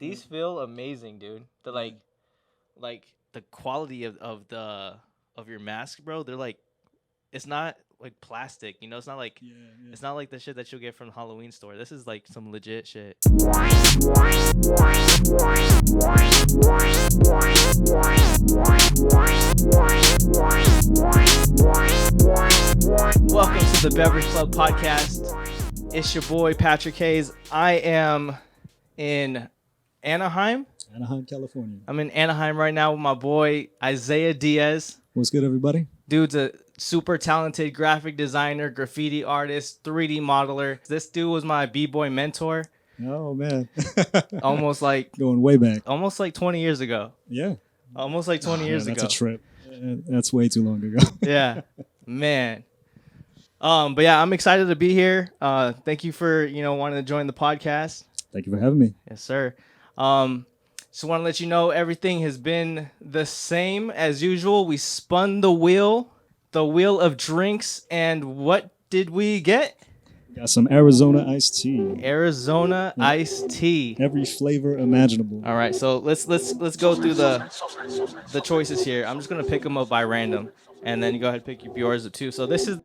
These feel amazing, dude. The like the quality of your mask, bro. They're like, it's not like plastic, you know. It's not like it's not like the shit that you'll get from the Halloween store. This is like some legit shit. Welcome to the Beverage Club podcast. It's your boy Patrick Hayes. I am in Anaheim, California. I'm in Anaheim right now with my boy Isaiah Diaz. What's good, everybody? Dude's a super talented graphic designer, graffiti artist, 3D modeler. This dude was my b-boy mentor. Oh man, almost like going way back. Almost like 20 years ago. Yeah, almost like 20 years ago. That's a trip. That's way too long ago. Yeah, man. But yeah, I'm excited to be here. Thank you for wanting to join the podcast. Thank you for having me. Yes, sir. Just want to let you know everything has been the same as usual. We spun the wheel of drinks, and what did we get? We got some Arizona iced tea. Arizona iced tea. Every flavor imaginable. All right, so let's go through the choices here. I'm just gonna pick them up by random, and then you go ahead and pick yours up too. So this is.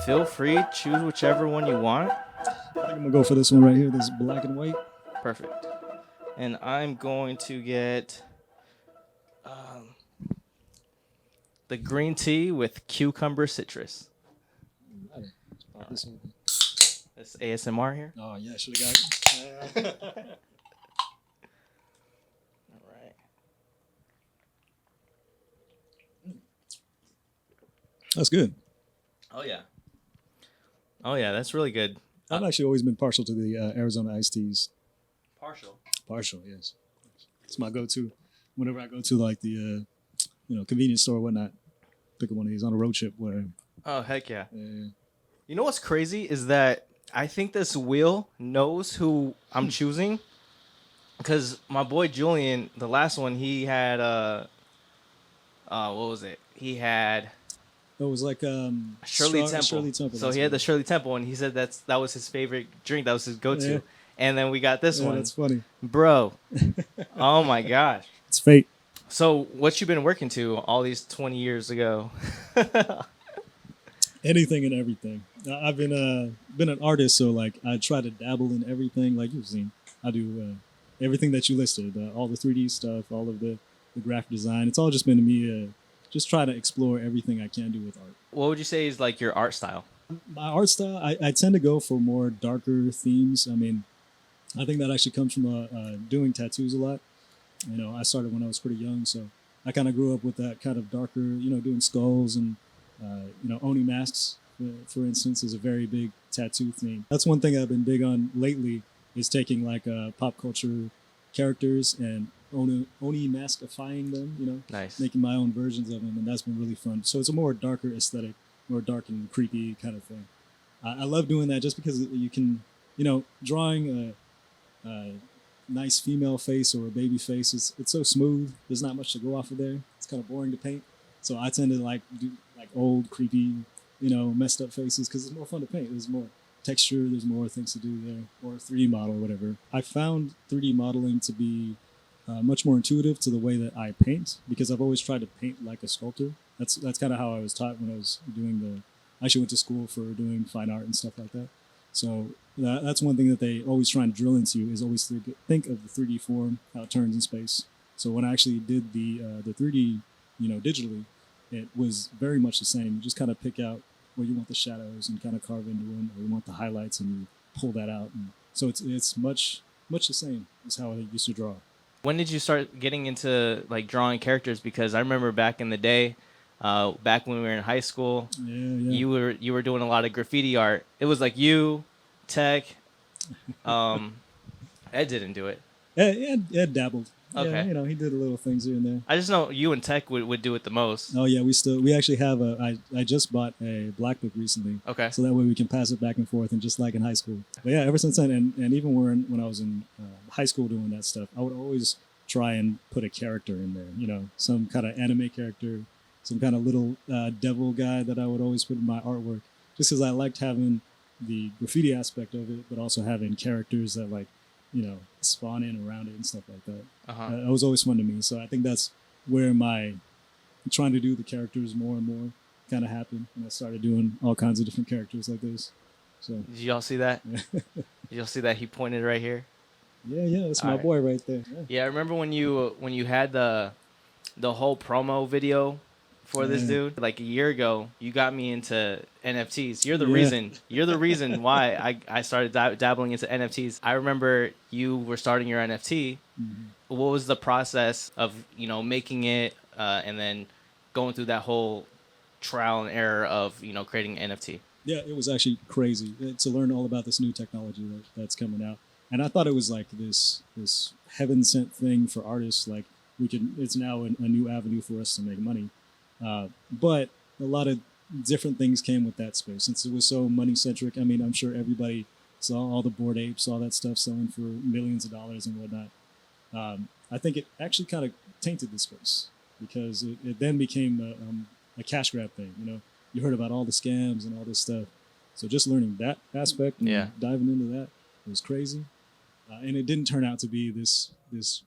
Feel free, choose whichever one you want. I think I'm gonna go for this one right here. This is black and white. Perfect. And I'm going to get the green tea with cucumber citrus. This ASMR here. Oh yeah, should have got it. All right. That's good. Oh yeah, that's really good. I've actually always been partial to the Arizona iced teas. Partial, yes. It's my go-to whenever I go to like the convenience store or whatnot. Pick up one of these on a road trip. Where. Oh heck yeah. You know what's crazy is that I think this wheel knows who I'm choosing, because my boy Julian, the last one, he had what was it? He had. It was like Shirley Temple. So he had the Shirley Temple, and he said that was his favorite drink. That was his go-to. Yeah. And then we got this one. That's funny, bro. Oh my gosh, it's fate. So what you been working to all these 20 years ago? Anything and everything. I've been an artist, so like I try to dabble in everything. Like you've seen, I do everything that you listed, all the 3D stuff, all of the graphic design. It's all just been to me. Just try to explore everything I can do with art. What would you say is like your art style? My art style, I tend to go for more darker themes. I mean, I think that actually comes from doing tattoos a lot. I started when I was pretty young, so I kind of grew up with that kind of darker, doing skulls and, Oni Masks, for instance, is a very big tattoo theme. That's one thing I've been big on lately is taking like pop culture characters and Oni maskifying them, nice. Making my own versions of them, and that's been really fun. So it's a more darker aesthetic, more dark and creepy kind of thing. I love doing that just because you can, drawing a nice female face or a baby face, it's so smooth. There's not much to go off of there. It's kind of boring to paint. So I tend to like do like old, creepy, messed up faces because it's more fun to paint. There's more texture, there's more things to do there, or 3D model or whatever. I found 3D modeling to be much more intuitive to the way that I paint, because I've always tried to paint like a sculptor. That's kind of how I was taught when I was doing I actually went to school for doing fine art and stuff like that. So that's one thing that they always try and drill into is always think of the 3D form, how it turns in space. So when I actually did the 3D, digitally, it was very much the same. You just kind of pick out where you want the shadows and kind of carve into them, or you want the highlights and you pull that out. And so it's much the same as how I used to draw. When did you start getting into like drawing characters? Because I remember back in the day, back when we were in high school, you were doing a lot of graffiti art. It was like you, Tech, Ed didn't do it. Ed dabbled. Okay. Yeah, you know, he did little things here and there. I just know you and Tech would do it the most. Oh yeah, we actually have I just bought a black book recently. Okay. So that way we can pass it back and forth, and just like in high school. But yeah, ever since then, and even when I was in high school doing that stuff, I would always try and put a character in there, you know, some kind of anime character, some kind of little devil guy that I would always put in my artwork, just because I liked having the graffiti aspect of it, but also having characters that like, you know, spawn in around it and stuff like that. That was always fun to me. So I think that's where my trying to do the characters more and more kind of happened, and I started doing all kinds of different characters like this. So Did y'all see that? Did y'all see that he pointed right here? yeah, that's my boy right there. Yeah, I remember when you had the whole promo video for this dude like a year ago. You got me into NFTs. You're the reason. You're the reason why I started dabbling into NFTs. I remember you were starting your NFT. What was the process of making it and then going through that whole trial and error of creating an NFT? Yeah, it was actually crazy to learn all about this new technology that's coming out. And I thought it was like this heaven sent thing for artists. Like it's now a new avenue for us to make money. But a lot of different things came with that space since it was so money centric. I mean, I'm sure everybody saw all the Bored Apes, all that stuff selling for millions of dollars and whatnot. I think it actually kind of tainted the space because it then became a cash grab thing. You know, you heard about all the scams and all this stuff. So just learning that aspect and diving into that was crazy. And it didn't turn out to be this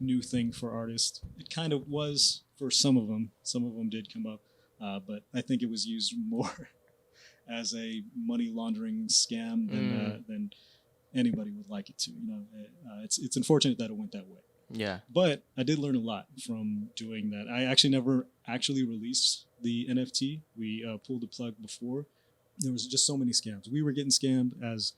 new thing for artists. It kind of was for some of them. Some of them did come up, but I think it was used more as a money laundering scam than anybody would like it to. You know, it's unfortunate that it went that way. Yeah. But I did learn a lot from doing that. I actually never released the NFT. We pulled the plug before. There was just so many scams. We were getting scammed as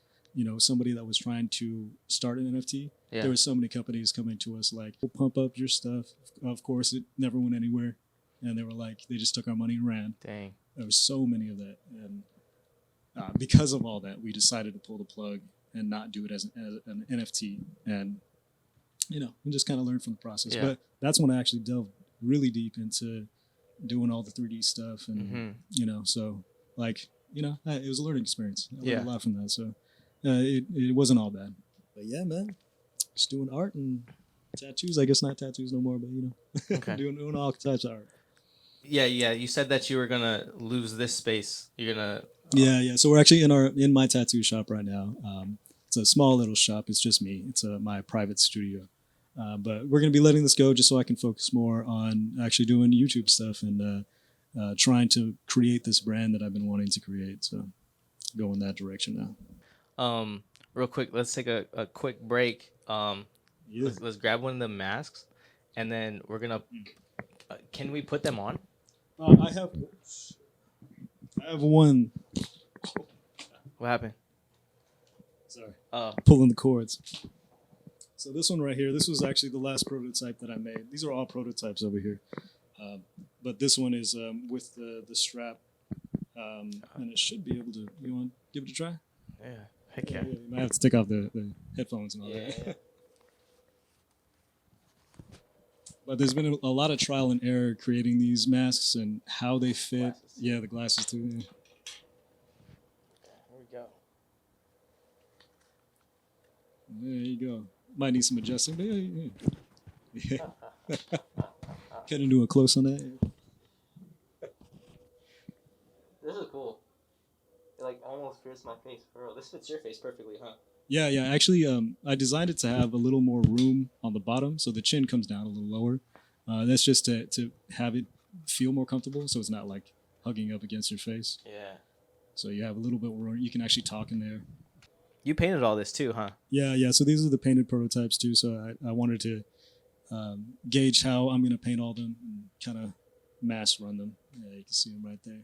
somebody that was trying to start an NFT. Yeah. There were so many companies coming to us like, we'll pump up your stuff. Of course, it never went anywhere. And they were like, they just took our money and ran. Dang. There was so many of that. And because of all that, we decided to pull the plug and not do it as an NFT. And, and just kind of learn from the process. Yeah. But that's when I actually delved really deep into doing all the 3D stuff. And, so like, it was a learning experience. I learned a lot from that. So it wasn't all bad. But yeah, man, just doing art and tattoos. I guess not tattoos no more, but doing all types of art. Yeah. You said that you were gonna lose this space. You're gonna. Yeah. So we're actually in my tattoo shop right now. It's a small little shop. It's just me. It's my private studio. But we're gonna be letting this go just so I can focus more on actually doing YouTube stuff and trying to create this brand that I've been wanting to create. So go in that direction now. Real quick, let's take a quick break. Let's grab one of the masks, and then we're gonna. Can we put them on? I have one. What happened? Sorry. Pulling the cords. So this one right here, this was actually the last prototype that I made. These are all prototypes over here. But this one is with the strap, and it should be able to. You want to give it a try? Yeah. Heck yeah. You might have to take off the headphones and all that. Yeah. But there's been a lot of trial and error creating these masks and how they fit. Glasses. Yeah, the glasses too. Yeah. There we go. There you go. Might need some adjusting, but yeah. Couldn't do a close on that. This is cool. It like almost fits my face. For real. This fits your face perfectly, huh? Yeah. Actually, I designed it to have a little more room on the bottom, so the chin comes down a little lower. That's just to have it feel more comfortable, so it's not like hugging up against your face. Yeah. So you have a little bit where you can actually talk in there. You painted all this too, huh? Yeah. So these are the painted prototypes too. So I wanted to gauge how I'm going to paint all them and kind of mass run them. Yeah, you can see them right there.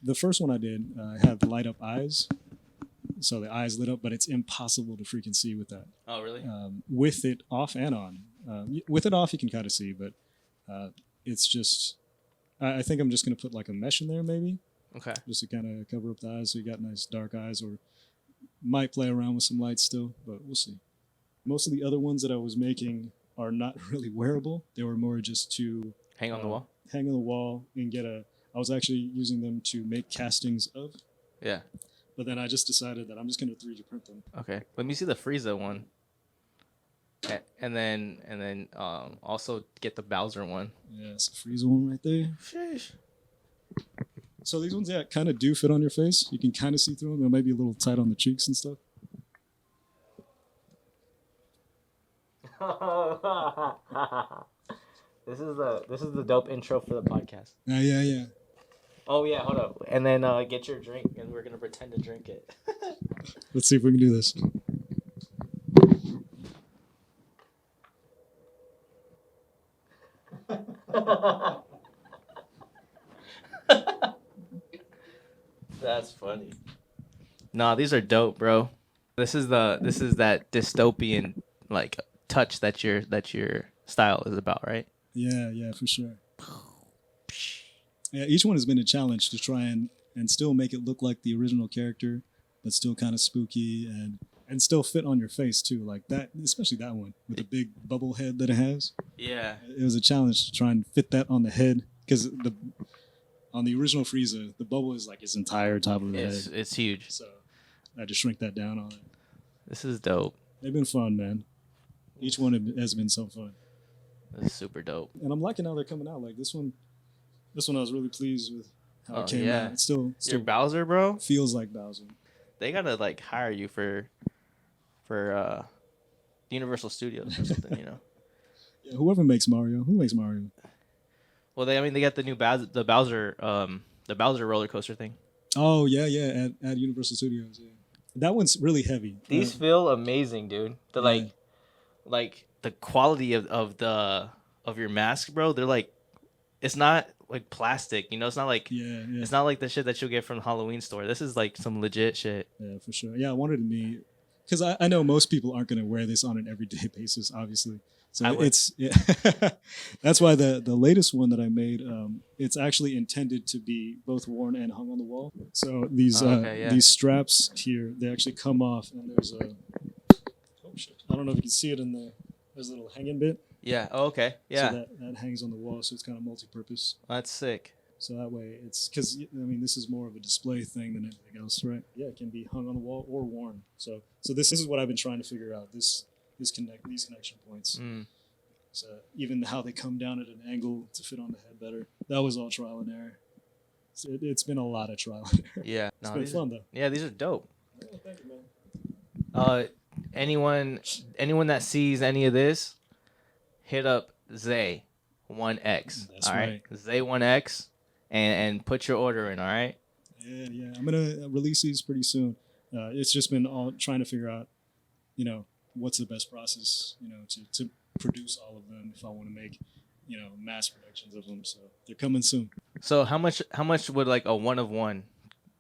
The first one I did have light up eyes. So the eyes lit up, but it's impossible to freaking see with that. Oh, really? With it off and on. With it off, you can kind of see, but it's just... I think I'm just going to put like a mesh in there maybe. Okay. Just to kind of cover up the eyes so you got nice dark eyes, or might play around with some light still, but we'll see. Most of the other ones that I was making are not really wearable. They were more just to... Hang on the wall? Hang on the wall and get a... I was actually using them to make castings of. Yeah. But then I just decided that I'm just going to 3D print them. Okay. Let me see the Frieza one. and then also get the Bowser one. Yeah, it's a freeze one right there. Sheesh. So these ones, yeah, kind of do fit on your face. You can kind of see through them. They might be a little tight on the cheeks and stuff. This is the dope intro for the podcast. Yeah. Oh yeah, hold up. And then get your drink, and we're gonna pretend to drink it. Let's see if we can do this. That's funny. Nah, these are dope, bro. This is that dystopian like touch that your style is about, right? Yeah, for sure. Yeah, each one has been a challenge to try and still make it look like the original character, but still kind of spooky and still fit on your face too. Like that, especially that one with the big bubble head that it has. Yeah. It was a challenge to try and fit that on the head because on the original Frieza, the bubble is like his entire top of the head. It's huge. So I had to shrink that down on it. This is dope. They've been fun, man. Each one has been so fun. It's super dope. And I'm liking how they're coming out. Like this one I was really pleased with how it came out. It still your Bowser, bro, feels like Bowser. They gotta like hire you for Universal Studios or something, you know. Yeah, whoever makes Mario, who makes Mario? Well, they got the new Bowser roller coaster thing. Oh yeah, at Universal Studios. Yeah, that one's really heavy. These feel amazing, dude. They're like the quality of your mask, bro. They're like, it's not like plastic, you know. It's not like it's not like the shit that you'll get from the Halloween store. This is like some legit shit. Yeah, for sure. Yeah, I wanted to be, because I know most people aren't going to wear this on an everyday basis, obviously. So that's why the latest one that I made, it's actually intended to be both worn and hung on the wall. So these straps here, they actually come off, and there's I don't know if you can see it there's a little hanging bit. Yeah. Oh, okay. Yeah. So that hangs on the wall, so it's kind of multi-purpose. That's sick. So that way, it's because this is more of a display thing than anything else, right? Yeah, it can be hung on the wall or worn. So this is what I've been trying to figure out. These connection points. So even how they come down at an angle to fit on the head better. That was all trial and error. So it's been a lot of trial and error. Yeah. It's been fun though. Yeah, these are dope. Oh, thank you, man. Anyone that sees any of this, hit up Zay1X. That's all right. Zay1X, and put your order in. All right. Yeah. I'm gonna release these pretty soon. It's just been all trying to figure out, what's the best process, to produce all of them if I want to make, mass productions of them. So they're coming soon. So how much would like a one of one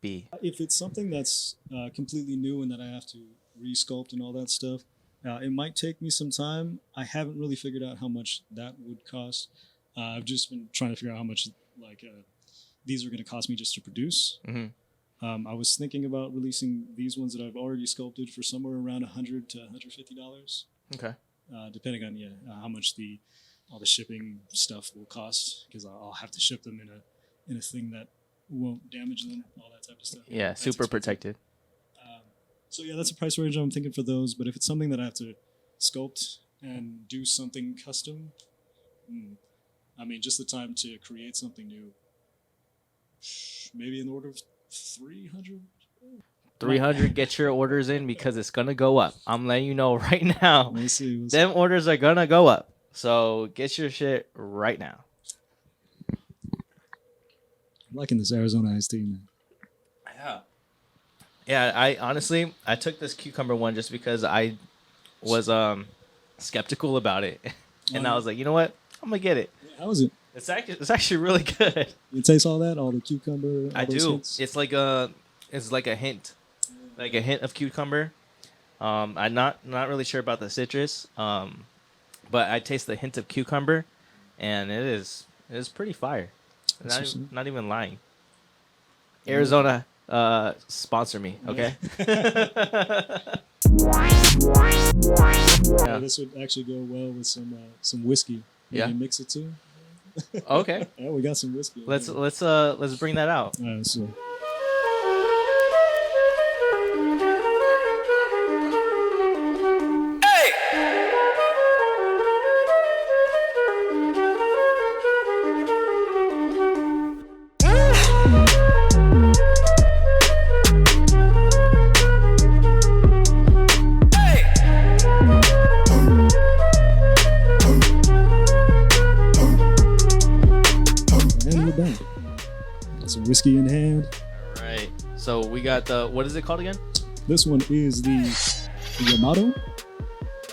be? If it's something that's completely new and that I have to resculpt and all that stuff, it might take me some time. I haven't really figured out how much that would cost. I've just been trying to figure out how much these are going to cost me just to produce. Mm-hmm. I was thinking about releasing these ones that I've already sculpted for somewhere around $100 to $150. Okay. Depending on how much all the shipping stuff will cost, because I'll have to ship them in a thing that won't damage them, all that type of stuff. Yeah, that's super expensive. protected. So yeah, that's a price range I'm thinking for those. But if it's something that I have to sculpt and do something custom, just the time to create something new, maybe in the order of 300. 300. Get your orders in because it's gonna go up. I'm letting you know right now. We'll see. Them orders are gonna go up. So get your shit right now. I'm liking this Arizona iced tea, man. Yeah, I took this cucumber one just because I was skeptical about it, and I was like, you know what, I'm gonna get it. How is it? It's actually really good. You taste all the cucumber. I do. Hints? It's like a hint, like a hint of cucumber. I'm not really sure about the citrus, but I taste the hint of cucumber, and it is pretty fire. Not even lying. Arizona. Sponsor me, okay? Yeah, this would actually go well with some whiskey. Yeah, mix it too. Okay. Yeah, we got some whiskey. Let's bring that out. All right, so. some whiskey in hand. All right. So we got the, what is it called again? This one is the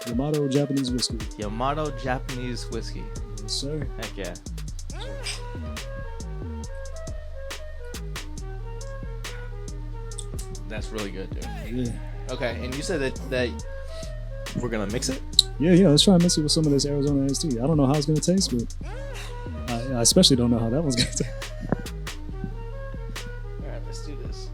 Yamato Japanese whiskey. Yamato Japanese whiskey. Yes, sir. Heck yeah. That's really good, dude. Yeah. Okay, and you said that we're gonna mix it? Yeah. Let's try and mix it with some of this Arizona iced tea. I don't know how it's gonna taste, but I especially don't know how that one's gonna taste. All right, let's do this.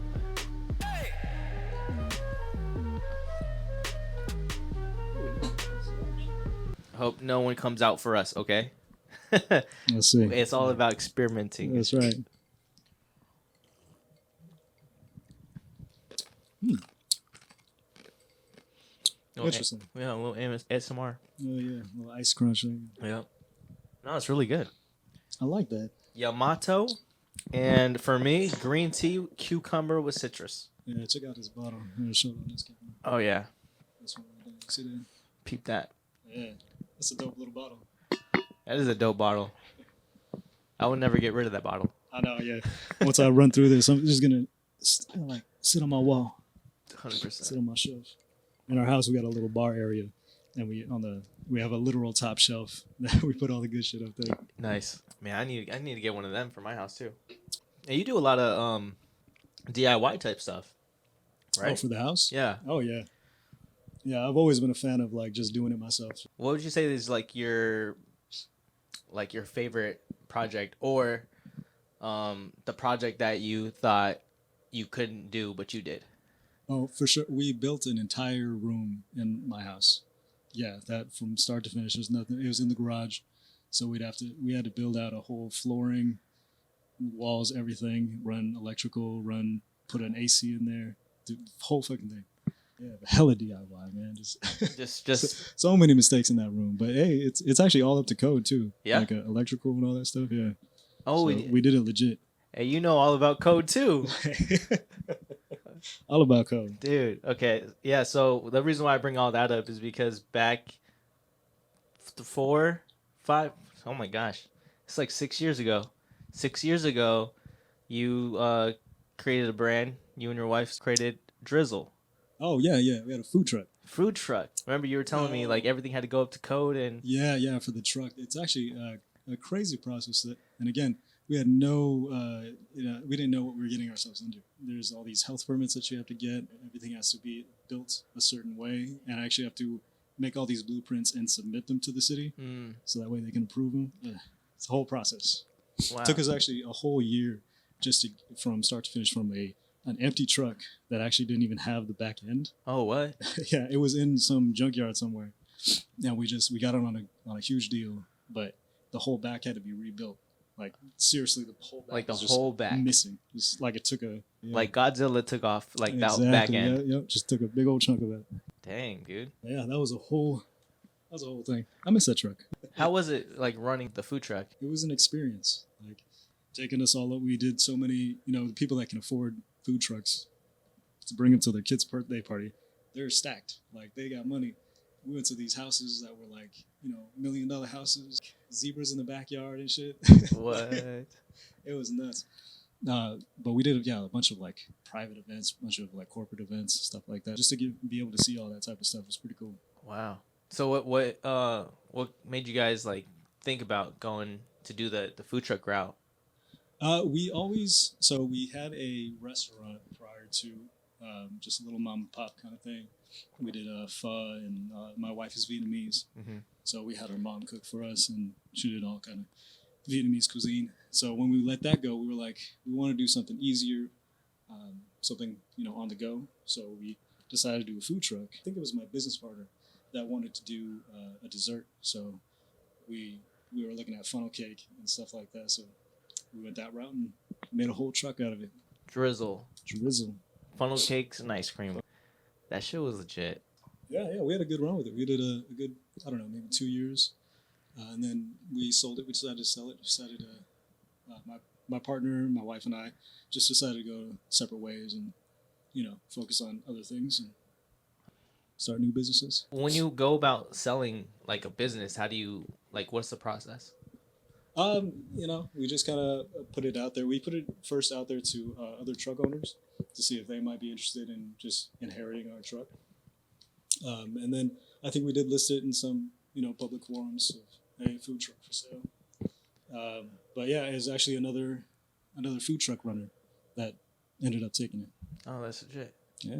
Hope no one comes out for us, okay? Let's see. It's all about experimenting. That's right. Interesting. Yeah, a little ASMR. Oh yeah, a little ice crunch thing. Yeah. No, it's really good. I like that. Yamato, and for me, green tea, cucumber with citrus. Yeah, check out this bottle. I'm gonna show it on this camera. Oh yeah, This one right there. See there? peep that. Yeah, that's a dope little bottle. That is a dope bottle. I would never get rid of that bottle. I know. Yeah. Once I run through this, I'm just gonna like sit on my wall, 100%. sit on my shelf. In our house, we got a little bar area, and we have a literal top shelf that we put all the good shit up there. Nice, man. I need to get one of them for my house too. And you do a lot of DIY type stuff, right? Oh, for the house? Yeah. Oh yeah. Yeah, I've always been a fan of like just doing it myself. What would you say is like your favorite project, or the project that you thought you couldn't do but you did? Oh, for sure. We built an entire room in my house. Yeah, that from start to finish. There's nothing. It was in the garage, so we had to build out a whole flooring, walls, everything. Run electrical. Put an AC in there. The whole fucking thing. Yeah, hella DIY, man. Just so many mistakes in that room. But hey, it's actually all up to code too. Yeah. Like electrical and all that stuff. Yeah. Oh, so we did it legit. Hey, you know all about code too. All about code. Dude, okay. Yeah, so the reason why I bring all that up is because back 4, 5, oh my gosh. It's like 6 years ago. 6 years ago, you created a brand. You and your wife created Drizzle. Oh, yeah. We had a food truck. Food truck. Remember you were telling me like everything had to go up to code and... Yeah, for the truck. It's actually a crazy process. And again, we had no, we didn't know what we were getting ourselves into. There's all these health permits that you have to get. Everything has to be built a certain way. And I actually have to make all these blueprints and submit them to the city. So that way they can approve them. Yeah, it's a whole process. Wow. It took us actually a whole year just from start to finish from an empty truck that actually didn't even have the back end. Oh, what? Yeah, it was in some junkyard somewhere. And we got it on a huge deal. But the whole back had to be rebuilt. Like seriously, the whole back. Like the was whole back missing. Just like it took a like Godzilla took off like exactly, that back end. Yeah, just took a big old chunk of it. Dang, dude. Yeah, that was a whole thing. I miss that truck. How was it like running the food truck? It was an experience. Like taking us all up. We did so many. The people that can afford food trucks to bring them to their kid's birthday party, they're stacked. Like they got money. We went to these houses that were like, $1 million houses, zebras in the backyard and shit. What? It was nuts. But we did, a bunch of like private events, a bunch of like corporate events, stuff like that, just to be able to see all that type of stuff. It was pretty cool. Wow. So what made you guys like think about going to do the food truck route? We had a restaurant prior to just a little mom and pop kind of thing. We did pho, and my wife is Vietnamese, so we had our mom cook for us, and she did all kind of Vietnamese cuisine. So when we let that go, we were like, we want to do something easier, something on the go. So we decided to do a food truck. I think it was my business partner that wanted to do a dessert. So we were looking at funnel cake and stuff like that. So we went that route and made a whole truck out of it. Drizzle. Funnel cakes and ice cream. That shit was legit. Yeah, we had a good run with it. We did a good, I don't know, maybe 2 years. And then we sold it. We decided to sell it. My partner, my wife, and I just decided to go separate ways and, focus on other things and start new businesses. When you go about selling like a business, how do you, like, what's the process? We just kind of put it out there. We put it first out there to other truck owners to see if they might be interested in just inheriting our truck. And then I think we did list it in some, public forums of a food truck for sale. But yeah, it's actually another food truck runner that ended up taking it. Oh, that's legit. Yeah.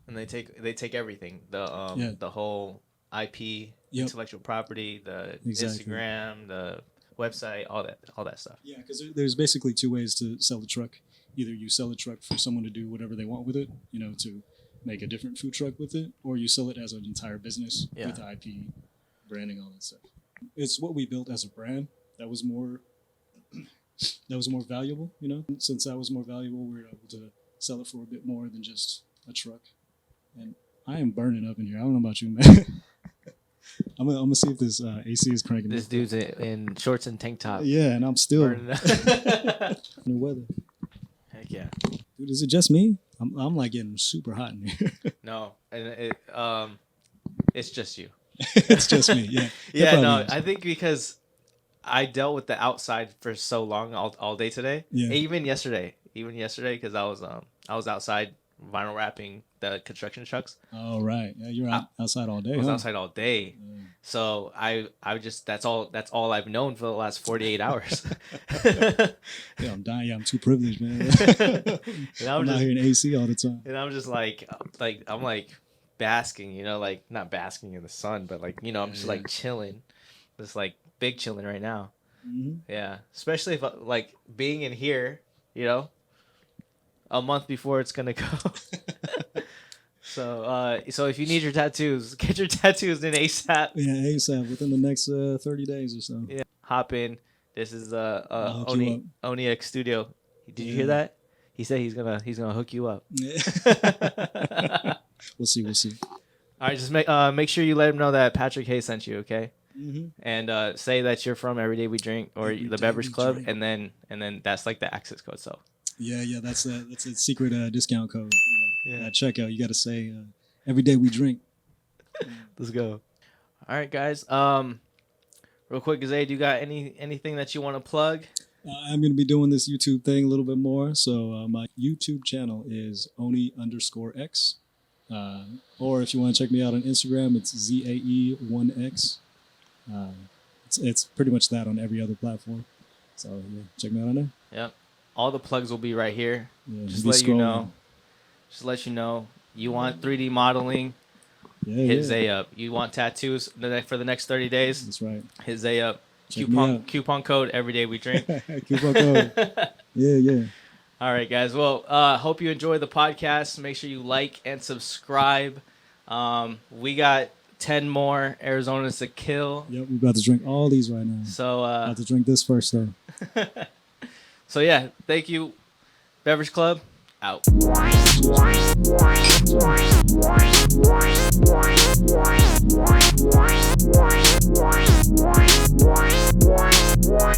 And they take everything, the whole IP, intellectual property, the Instagram, the website, all that stuff. Yeah, because there's basically two ways to sell the truck. Either you sell the truck for someone to do whatever they want with it, to make a different food truck with it, or you sell it as an entire business with IP, branding, all that stuff. It's what we built as a brand that was more valuable, Since that was more valuable, we were able to sell it for a bit more than just a truck. And I am burning up in here. I don't know about you, man. I'm gonna see if this AC is cranking. This dude's in shorts and tank top. Yeah, and I'm still burning up. in the weather. Heck yeah, dude. Is it just me? I'm like getting super hot in here. No, and it's just you. It's just me. Yeah. Yeah. No, is. I think because I dealt with the outside for so long all day today. Yeah. Even yesterday, because I was outside vinyl wrapping the construction trucks. Oh right, yeah, you're outside all day. I was outside all day, so I just that's all I've known for the last 48 hours. Yeah, I'm dying. Yeah, I'm too privileged, man. I'm out here in AC all the time, and I'm just like I'm like basking, like not basking in the sun, but like I'm just like chilling, just like big chilling right now. Mm-hmm. Yeah, especially if like being in here, a month before it's gonna go. So if you need your tattoos, get your tattoos in ASAP. Yeah, ASAP within the next 30 days or so. Yeah, hop in. This is Oni X Studio. Did you hear that? He said he's gonna hook you up. Yeah. We'll see. All right, just make sure you let him know that Patrick Hayes sent you, okay? Mm-hmm. And say that you're from Every Day We Drink or the Beverage Club, and then that's like the access code. So. Yeah, that's a secret discount code. Yeah. At checkout, you got to say Every Day We Drink. Let's go. All right, guys. Real quick, Zay, do you got anything that you want to plug? I'm going to be doing this YouTube thing a little bit more. So my YouTube channel is Oni_X. Or if you want to check me out on Instagram, it's ZAE1X. It's pretty much that on every other platform. So yeah, check me out on there. Yep. All the plugs will be right here. Yeah, just let you know. You want 3D modeling? Hit Zay up. You want tattoos for the next 30 days? That's right. Hit Zay up. Coupon code Every Day We Drink. Coupon code. Yeah. All right, guys. Well, hope you enjoy the podcast. Make sure you like and subscribe. We got 10 more Arizonas to kill. Yep, we're about to drink all these right now. So about to drink this first though. So yeah, thank you. Beverage Club out.